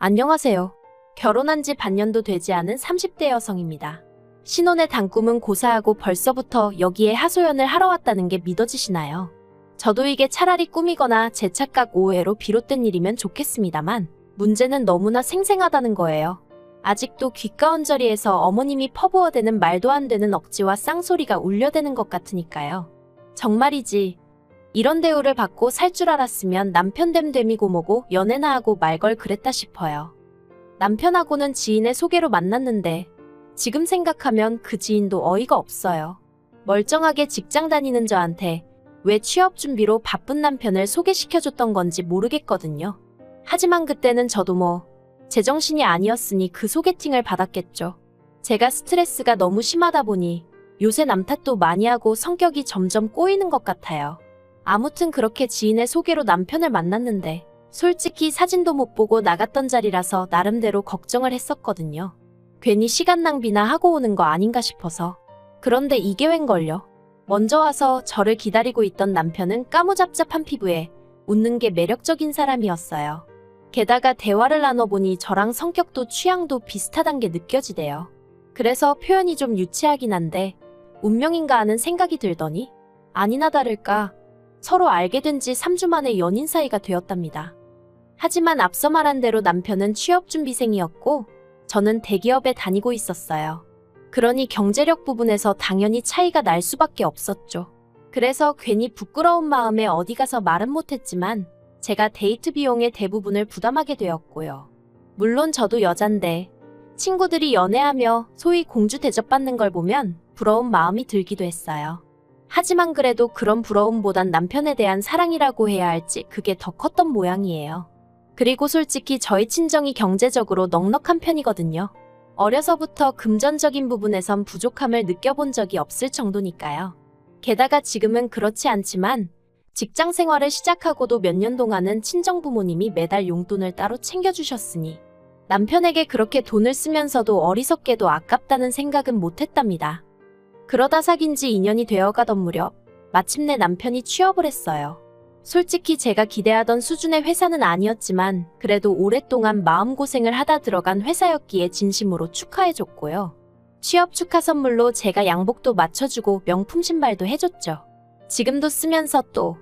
안녕하세요. 결혼한 지 반년도 되지 않은 30대 여성입니다. 신혼의 단꿈은 고사하고 벌써부터 여기에 하소연을 하러 왔다는 게 믿어지시나요? 저도 이게 차라리 꿈이거나 제 착각 오해로 비롯된 일이면 좋겠습니다만 문제는 너무나 생생하다는 거예요. 아직도 귓가운 자리에서 어머님이 퍼부어대는 말도 안 되는 억지와 쌍소리가 울려대는 것 같으니까요. 정말이지. 이런 대우를 받고 살 줄 알았으면 남편 됨됨이고 뭐고 연애나 하고 말 걸 그랬다 싶어요. 남편하고는 지인의 소개로 만났는데 지금 생각하면 그 지인도 어이가 없어요. 멀쩡하게 직장 다니는 저한테 왜 취업 준비로 바쁜 남편을 소개시켜줬던 건지 모르겠거든요. 하지만 그때는 저도 제정신이 아니었으니 그 소개팅을 받았겠죠. 제가 스트레스가 너무 심하다 보니 요새 남 탓도 많이 하고 성격이 점점 꼬이는 것 같아요. 아무튼 그렇게 지인의 소개로 남편을 만났는데 솔직히 사진도 못 보고 나갔던 자리라서 나름대로 걱정을 했었거든요. 괜히 시간 낭비나 하고 오는 거 아닌가 싶어서. 그런데 이게 웬걸요? 먼저 와서 저를 기다리고 있던 남편은 까무잡잡한 피부에 웃는 게 매력적인 사람이었어요. 게다가 대화를 나눠보니 저랑 성격도 취향도 비슷하단 게 느껴지대요. 그래서 표현이 좀 유치하긴 한데 운명인가 하는 생각이 들더니 아니나 다를까 서로 알게 된 지 3주 만에 연인 사이가 되었답니다. 하지만 앞서 말한 대로 남편은 취업준비생이었고 저는 대기업에 다니고 있었어요. 그러니 경제력 부분에서 당연히 차이가 날 수밖에 없었죠. 그래서 괜히 부끄러운 마음에 어디 가서 말은 못했지만 제가 데이트 비용의 대부분을 부담하게 되었고요. 물론 저도 여잔데 친구들이 연애하며 소위 공주 대접받는 걸 보면 부러운 마음이 들기도 했어요. 하지만 그래도 그런 부러움보단 남편에 대한 사랑이라고 해야 할지 그게 더 컸던 모양이에요. 그리고 솔직히 저희 친정이 경제적으로 넉넉한 편이거든요. 어려서부터 금전적인 부분에선 부족함을 느껴본 적이 없을 정도니까요. 게다가 지금은 그렇지 않지만 직장 생활을 시작하고도 몇 년 동안은 친정 부모님이 매달 용돈을 따로 챙겨주셨으니 남편에게 그렇게 돈을 쓰면서도 어리석게도 아깝다는 생각은 못했답니다. 그러다 사귄 지 2년이 되어가던 무렵 마침내 남편이 취업을 했어요. 솔직히 제가 기대하던 수준의 회사는 아니었지만 그래도 오랫동안 마음고생을 하다 들어간 회사였기에 진심으로 축하해줬고요. 취업 축하 선물로 제가 양복도 맞춰주고 명품 신발도 해줬죠. 지금도 쓰면서 또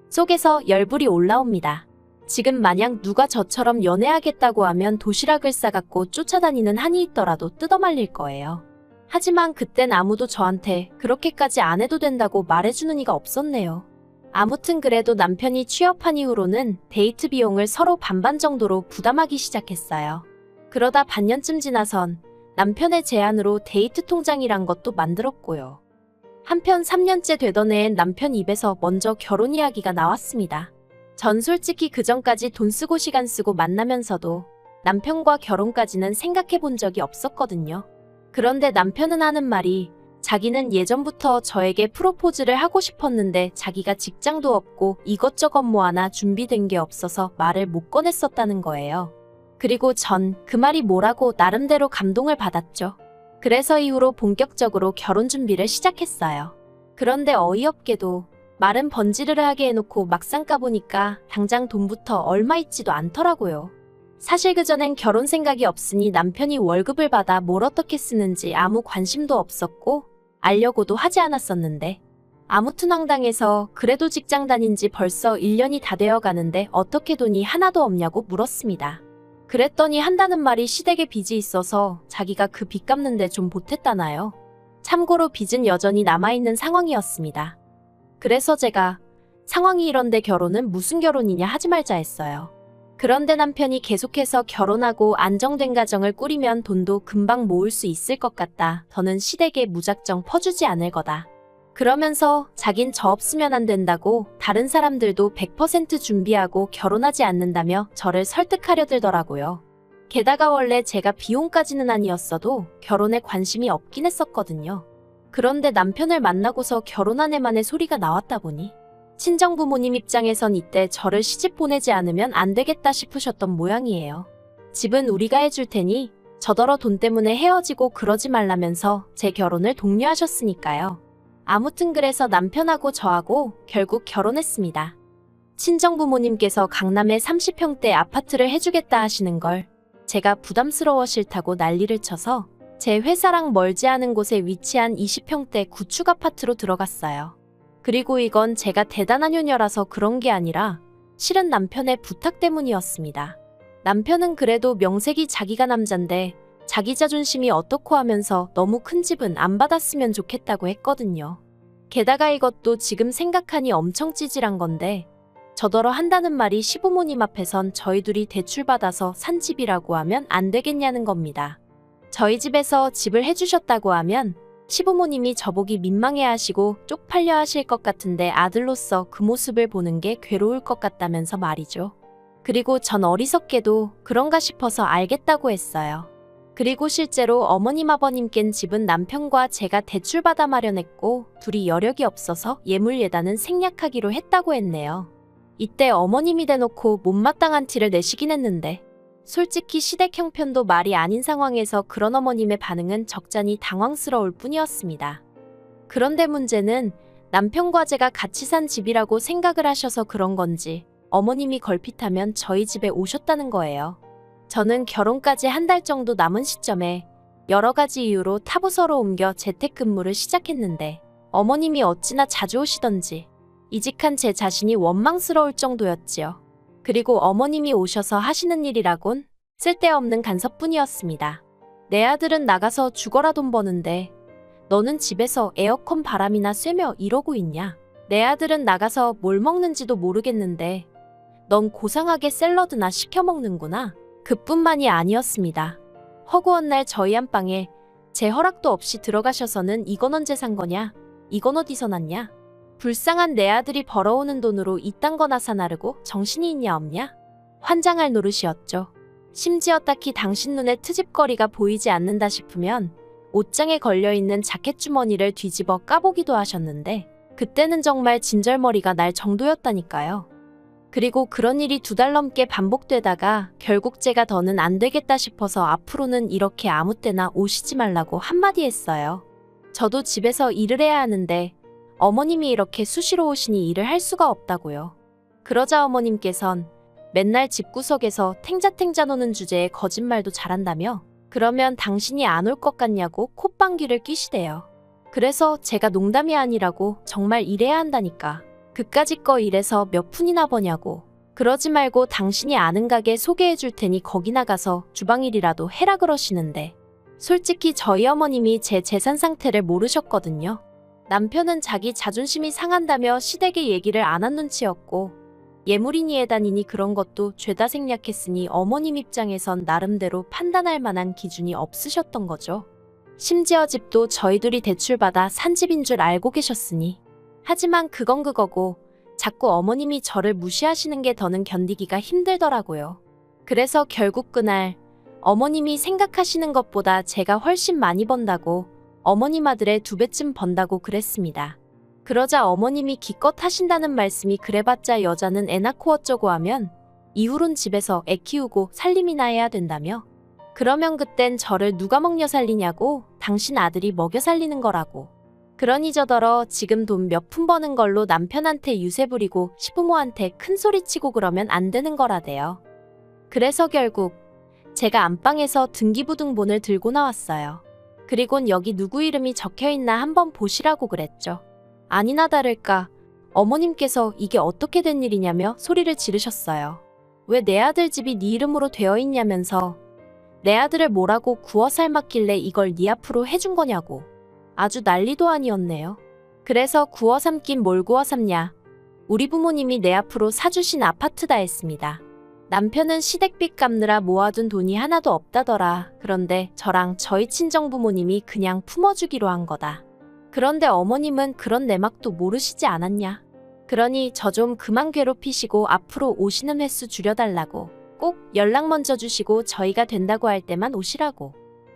속에서 열불이 올라옵니다. 지금 만약 누가 저처럼 연애하겠다고 하면 도시락을 싸갖고 쫓아다니는 한이 있더라도 뜯어말릴 거예요. 하지만 그땐 아무도 저한테 그렇게까지 안 해도 된다고 말해주는 이가 없었네요. 아무튼 그래도 남편이 취업한 이후로는 데이트 비용을 서로 반반 정도로 부담하기 시작했어요. 그러다 반년쯤 지나선 남편의 제안으로 데이트 통장이란 것도 만들었고요. 한편 3년째 되던 해엔 남편 입에서 먼저 결혼 이야기가 나왔습니다. 전 솔직히 그전까지 돈 쓰고 시간 쓰고 만나면서도 남편과 결혼까지는 생각해 본 적이 없었거든요. 그런데 남편은 하는 말이 자기는 예전부터 저에게 프로포즈를 하고 싶었는데 자기가 직장도 없고 이것저것 뭐 하나 준비된 게 없어서 말을 못 꺼냈었다는 거예요. 그리고 전 그 말이 뭐라고 나름대로 감동을 받았죠. 그래서 이후로 본격적으로 결혼 준비를 시작했어요. 그런데 어이없게도 말은 번지르르하게 해놓고 막상 까보니까 당장 돈부터 얼마 있지도 않더라고요. 사실 그전엔 결혼 생각이 없으니 남편이 월급을 받아 뭘 어떻게 쓰는지 아무 관심도 없었고 알려고도 하지 않았었는데 아무튼 황당해서 그래도 직장 다닌 지 벌써 1년이 다 되어 가는데 어떻게 돈이 하나도 없냐고 물었습니다. 그랬더니 한다는 말이 시댁에 빚이 있어서 자기가 그 빚 갚는데 좀 보탰다나요. 참고로 빚은 여전히 남아있는 상황이었습니다. 그래서 제가 상황이 이런데 결혼은 무슨 결혼이냐 하지 말자 했어요. 그런데 남편이 계속해서 결혼하고 안정된 가정을 꾸리면 돈도 금방 모을 수 있을 것 같다. 더는 시댁에 무작정 퍼주지 않을 거다. 그러면서 자긴 저 없으면 안 된다고 다른 사람들도 100% 준비하고 결혼하지 않는다며 저를 설득하려 들더라고요. 게다가 원래 제가 비혼까지는 아니었어도 결혼에 관심이 없긴 했었거든요. 그런데 남편을 만나고서 결혼한 해만의 소리가 나왔다 보니 친정 부모님 입장에선 이때 저를 시집 보내지 않으면 안 되겠다 싶으셨던 모양이에요. 집은 우리가 해줄 테니 저더러 돈 때문에 헤어지고 그러지 말라면서 제 결혼을 독려하셨으니까요. 아무튼 그래서 남편하고 저하고 결국 결혼했습니다. 친정 부모님께서 강남에 30평대 아파트를 해주겠다 하시는 걸 제가 부담스러워 싫다고 난리를 쳐서 제 회사랑 멀지 않은 곳에 위치한 20평대 구축 아파트로 들어갔어요. 그리고 이건 제가 대단한 효녀라서 그런 게 아니라 실은 남편의 부탁 때문이었습니다. 남편은 그래도 명색이 자기가 남잔데 자기 자존심이 어떻고 하면서 너무 큰 집은 안 받았으면 좋겠다고 했거든요. 게다가 이것도 지금 생각하니 엄청 찌질한 건데 저더러 한다는 말이 시부모님 앞에선 저희 둘이 대출받아서 산 집이라고 하면 안 되겠냐는 겁니다. 저희 집에서 집을 해주셨다고 하면 시부모님이 저보기 민망해하시고 쪽팔려 하실 것 같은데 아들로서 그 모습을 보는 게 괴로울 것 같다면서 말이죠. 그리고 전 어리석게도 그런가 싶어서 알겠다고 했어요. 그리고 실제로 어머님 아버님껜 집은 남편과 제가 대출받아 마련했고 둘이 여력이 없어서 예물예단은 생략하기로 했다고 했네요. 이때 어머님이 대놓고 못마땅한 티를 내시긴 했는데 솔직히 시댁 형편도 말이 아닌 상황에서 그런 어머님의 반응은 적잖이 당황스러울 뿐이었습니다. 그런데 문제는 남편과 제가 같이 산 집이라고 생각을 하셔서 그런 건지 어머님이 걸핏하면 저희 집에 오셨다는 거예요. 저는 결혼까지 한 달 정도 남은 시점에 여러 가지 이유로 타부서로 옮겨 재택근무를 시작했는데 어머님이 어찌나 자주 오시던지 이직한 제 자신이 원망스러울 정도였지요. 그리고 어머님이 오셔서 하시는 일이라곤 쓸데없는 간섭뿐이었습니다. 내 아들은 나가서 죽어라 돈 버는데 너는 집에서 에어컨 바람이나 쐬며 이러고 있냐? 내 아들은 나가서 뭘 먹는지도 모르겠는데 넌 고상하게 샐러드나 시켜 먹는구나. 그뿐만이 아니었습니다. 허구한 날 저희 안방에 제 허락도 없이 들어가셔서는 이건 언제 산 거냐? 이건 어디서 났냐? 불쌍한 내 아들이 벌어오는 돈으로 이딴 거나 사 나르고 정신이 있냐 없냐? 환장할 노릇이었죠. 심지어 딱히 당신 눈에 트집거리가 보이지 않는다 싶으면 옷장에 걸려있는 자켓 주머니를 뒤집어 까보기도 하셨는데 그때는 정말 진절머리가 날 정도였다니까요. 그리고 그런 일이 2달 넘게 반복되다가 결국 제가 더는 안 되겠다 싶어서 앞으로는 이렇게 아무 때나 오시지 말라고 한마디 했어요. 저도 집에서 일을 해야 하는데 어머님이 이렇게 수시로 오시니 일을 할 수가 없다고요. 그러자 어머님께선 맨날 집구석에서 탱자탱자 노는 주제에 거짓말도 잘한다며 그러면 당신이 안 올 것 같냐고 콧방귀를 끼시대요. 그래서 제가 농담이 아니라고 정말 일해야 한다니까. 그까짓 거 일해서 몇 푼이나 버냐고. 그러지 말고 당신이 아는 가게 소개해 줄 테니 거기 나가서 주방일이라도 해라 그러시는데 솔직히 저희 어머님이 제 재산 상태를 모르셨거든요. 남편은 자기 자존심이 상한다며 시댁에 얘기를 안 한 눈치였고 예물이니 예단이니 그런 것도 죄다 생략했으니 어머님 입장에선 나름대로 판단할 만한 기준이 없으셨던 거죠. 심지어 집도 저희 둘이 대출받아 산 집인 줄 알고 계셨으니. 하지만 그건 그거고 자꾸 어머님이 저를 무시하시는 게 더는 견디기가 힘들더라고요. 그래서 결국 그날 어머님이 생각하시는 것보다 제가 훨씬 많이 번다고 어머님 아들의 2배쯤 번다고 그랬습니다. 그러자 어머님이 기껏 하신다는 말씀이 그래봤자 여자는 애 낳고 어쩌고 하면 이후론 집에서 애 키우고 살림이나 해야 된다며 그러면 그땐 저를 누가 먹여 살리냐고 당신 아들이 먹여 살리는 거라고 그러니 저더러 지금 돈 몇 푼 버는 걸로 남편한테 유세 부리고 시부모한테 큰 소리 치고 그러면 안 되는 거라대요. 그래서 결국 제가 안방에서 등기부등본을 들고 나왔어요. 그리곤 여기 누구 이름이 적혀있나 한번 보시라고 그랬죠. 아니나 다를까 어머님께서 이게 어떻게 된 일이냐며 소리를 지르셨어요. 왜 내 아들 집이 네 이름으로 되어 있냐면서 내 아들을 뭐라고 구워 삶았길래 이걸 네 앞으로 해준 거냐고. 아주 난리도 아니었네요. 그래서 구워 삶긴 뭘 구워 삶냐. 우리 부모님이 내 앞으로 사주신 아파트다 했습니다. 남편은 시댁빚 갚느라 모아둔 돈이 하나도 없다더라. 그런데 저랑 저희 친정부모님이 그냥 품어주기로 한 거다. 그런데 어머님은 그런 내막도 모르시지 않았냐. 그러니 저 좀 그만 괴롭히시고 앞으로 오시는 횟수 줄여달라고. 꼭 연락 먼저 주시고 저희가 된다고 할 때만 오시라고.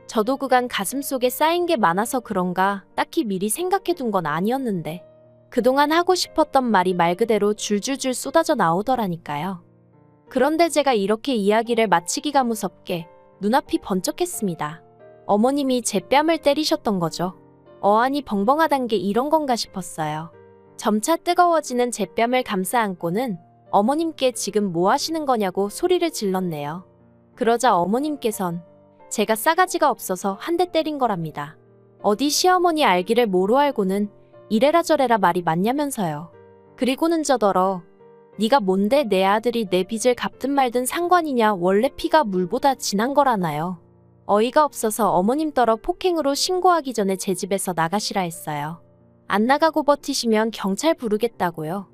저도 그간 가슴속에 쌓인 게 많아서 그런가 딱히 미리 생각해둔 건 아니었는데 그동안 하고 싶었던 말이 말 그대로 줄줄줄 쏟아져 나오더라니까요. 그런데 제가 이렇게 이야기를 마치기가 무섭게 눈앞이 번쩍했습니다. 어머님이 제 뺨을 때리셨던 거죠. 어안이 벙벙하단 게 이런 건가 싶었어요. 점차 뜨거워지는 제 뺨을 감싸 안고는 어머님께 지금 뭐 하시는 거냐고 소리를 질렀네요. 그러자 어머님께선 제가 싸가지가 없어서 한 대 때린 거랍니다. 어디 시어머니 알기를 뭐로 알고는 이래라 저래라 말이 많냐면서요. 그리고는 저더러 네가 뭔데 내 아들이 내 빚을 갚든 말든 상관이냐, 원래 피가 물보다 진한 거라나요. 어이가 없어서 어머님 떨어 폭행으로 신고하기 전에 제 집에서 나가시라 했어요. 안 나가고 버티시면 경찰 부르겠다고요.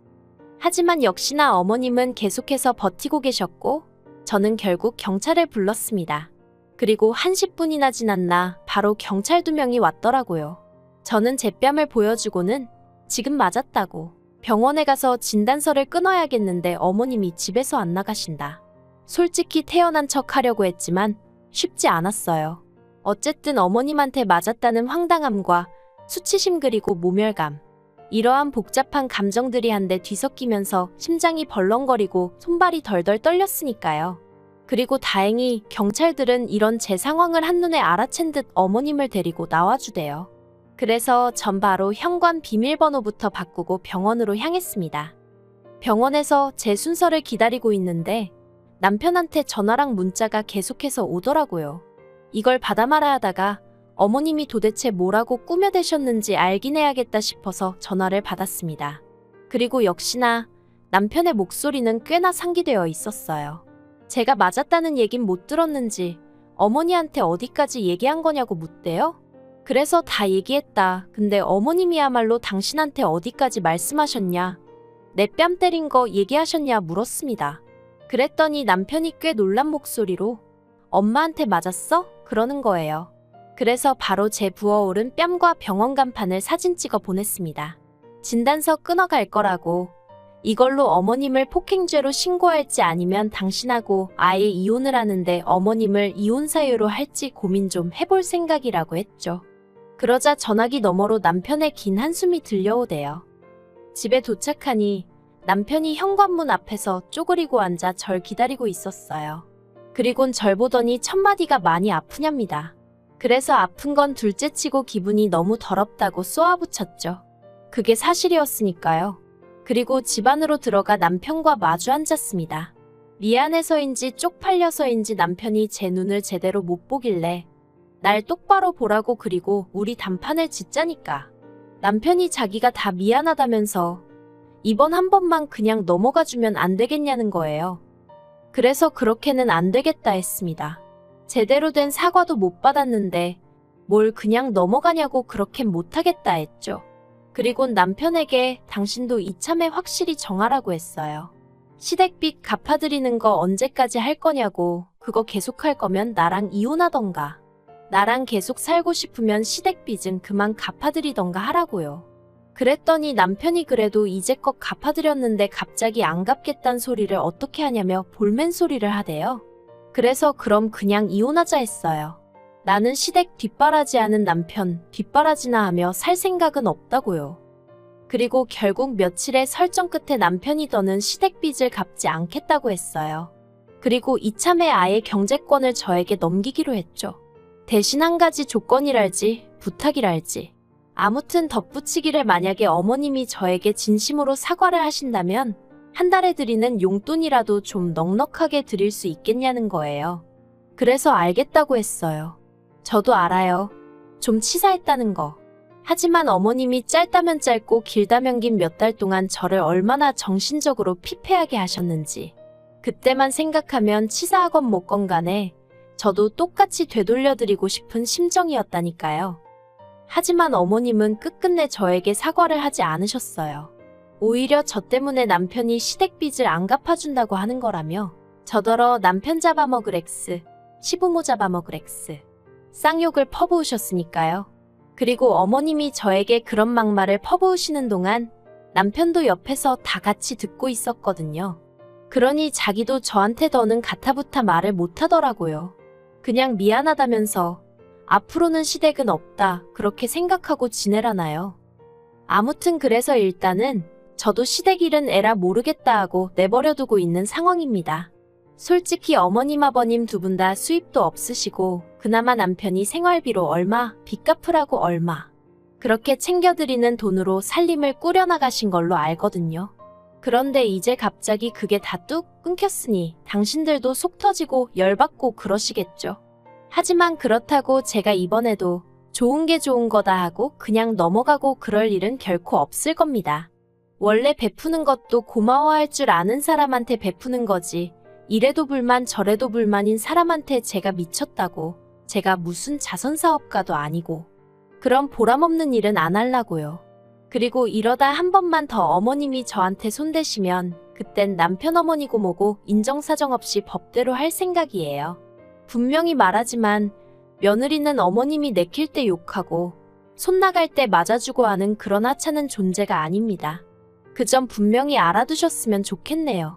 하지만 역시나 어머님은 계속해서 버티고 계셨고 저는 결국 경찰을 불렀습니다. 그리고 한 10분이나 지났나 바로 경찰 2명이 왔더라고요. 저는 제 뺨을 보여주고는 지금 맞았다고 병원에 가서 진단서를 끊어야겠는데 어머님이 집에서 안 나가신다. 솔직히 태어난 척 하려고 했지만 쉽지 않았어요. 어쨌든 어머님한테 맞았다는 황당함과 수치심 그리고 모멸감, 이러한 복잡한 감정들이 한데 뒤섞이면서 심장이 벌렁거리고 손발이 덜덜 떨렸으니까요. 그리고 다행히 경찰들은 이런 제 상황을 한눈에 알아챈 듯 어머님을 데리고 나와주대요. 그래서 전 바로 현관 비밀번호부터 바꾸고 병원으로 향했습니다. 병원에서 제 순서를 기다리고 있는데 남편한테 전화랑 문자가 계속해서 오더라고요. 이걸 받아 말아야 하다가 어머님이 도대체 뭐라고 꾸며대셨는지 알긴 해야겠다 싶어서 전화를 받았습니다. 그리고 역시나 남편의 목소리는 꽤나 상기되어 있었어요. 제가 맞았다는 얘긴 못 들었는지 어머니한테 어디까지 얘기한 거냐고 묻대요. 그래서 다 얘기했다. 근데 어머님이야말로 당신한테 어디까지 말씀하셨냐, 내 뺨 때린 거 얘기하셨냐 물었습니다. 그랬더니 남편이 꽤 놀란 목소리로 엄마한테 맞았어? 그러는 거예요. 그래서 바로 제 부어오른 뺨과 병원 간판을 사진 찍어 보냈습니다. 진단서 끊어갈 거라고, 이걸로 어머님을 폭행죄로 신고할지 아니면 당신하고 아예 이혼을 하는데 어머님을 이혼 사유로 할지 고민 좀 해볼 생각이라고 했죠. 그러자 전화기 너머로 남편의 긴 한숨이 들려오대요. 집에 도착하니 남편이 현관문 앞에서 쪼그리고 앉아 절 기다리고 있었어요. 그리곤 절 보더니 첫마디가 많이 아프냐입니다. 그래서 아픈 건 둘째치고 기분이 너무 더럽다고 쏘아붙였죠. 그게 사실이었으니까요. 그리고 집 안으로 들어가 남편과 마주 앉았습니다. 미안해서인지 쪽팔려서인지 남편이 제 눈을 제대로 못 보길래 날 똑바로 보라고, 그리고 우리 단판을 짓자니까. 남편이 자기가 다 미안하다면서 이번 한 번만 그냥 넘어가주면 안 되겠냐는 거예요. 그래서 그렇게는 안 되겠다 했습니다. 제대로 된 사과도 못 받았는데 뭘 그냥 넘어가냐고 그렇게는 못하겠다 했죠. 그리곤 남편에게 당신도 이참에 확실히 정하라고 했어요. 시댁빚 갚아드리는 거 언제까지 할 거냐고, 그거 계속할 거면 나랑 이혼하던가, 나랑 계속 살고 싶으면 시댁빚은 그만 갚아드리던가 하라고요. 그랬더니 남편이 그래도 이제껏 갚아드렸는데 갑자기 안 갚겠단 소리를 어떻게 하냐며 볼멘 소리를 하대요. 그래서 그럼 그냥 이혼하자 했어요. 나는 시댁 뒷바라지하는 남편 뒷바라지나 하며 살 생각은 없다고요. 그리고 결국 며칠의 설정 끝에 남편이 더는 시댁빚을 갚지 않겠다고 했어요. 그리고 이참에 아예 경제권을 저에게 넘기기로 했죠. 대신 한 가지 조건이랄지 부탁이랄지, 아무튼 덧붙이기를 만약에 어머님이 저에게 진심으로 사과를 하신다면 한 달에 드리는 용돈이라도 좀 넉넉하게 드릴 수 있겠냐는 거예요. 그래서 알겠다고 했어요. 저도 알아요. 좀 치사했다는 거. 하지만 어머님이 짧다면 짧고 길다면 긴 몇 달 동안 저를 얼마나 정신적으로 피폐하게 하셨는지 그때만 생각하면 치사하건 뭐건 간에 저도 똑같이 되돌려드리고 싶은 심정이었다니까요. 하지만 어머님은 끝끝내 저에게 사과를 하지 않으셨어요. 오히려 저 때문에 남편이 시댁빚을 안 갚아준다고 하는 거라며 저더러 남편 잡아먹을 X, 시부모 잡아먹을 X 쌍욕을 퍼부으셨으니까요. 그리고 어머님이 저에게 그런 막말을 퍼부으시는 동안 남편도 옆에서 다 같이 듣고 있었거든요. 그러니 자기도 저한테 더는 가타부타 말을 못하더라고요. 그냥 미안하다면서 앞으로는 시댁은 없다 그렇게 생각하고 지내라나요. 아무튼 그래서 일단은 저도 시댁 일은 에라 모르겠다 하고 내버려두고 있는 상황입니다. 솔직히 어머님 아버님 두 분 다 수입도 없으시고 그나마 남편이 생활비로 얼마, 빚 갚으라고 얼마 그렇게 챙겨드리는 돈으로 살림을 꾸려나가신 걸로 알거든요. 그런데 이제 갑자기 그게 다 뚝 끊겼으니 당신들도 속 터지고 열받고 그러시겠죠. 하지만 그렇다고 제가 이번에도 좋은 게 좋은 거다 하고 그냥 넘어가고 그럴 일은 결코 없을 겁니다. 원래 베푸는 것도 고마워할 줄 아는 사람한테 베푸는 거지. 이래도 불만 저래도 불만인 사람한테 제가 미쳤다고. 제가 무슨 자선사업가도 아니고. 그런 보람없는 일은 안 하려고요. 그리고 이러다 한 번만 더 어머님이 저한테 손대시면 그땐 남편 어머니고 뭐고 인정사정 없이 법대로 할 생각이에요. 분명히 말하지만 며느리는 어머님이 내킬 때 욕하고 손 나갈 때 맞아주고 하는 그런 하찮은 존재가 아닙니다. 그 점 분명히 알아두셨으면 좋겠네요.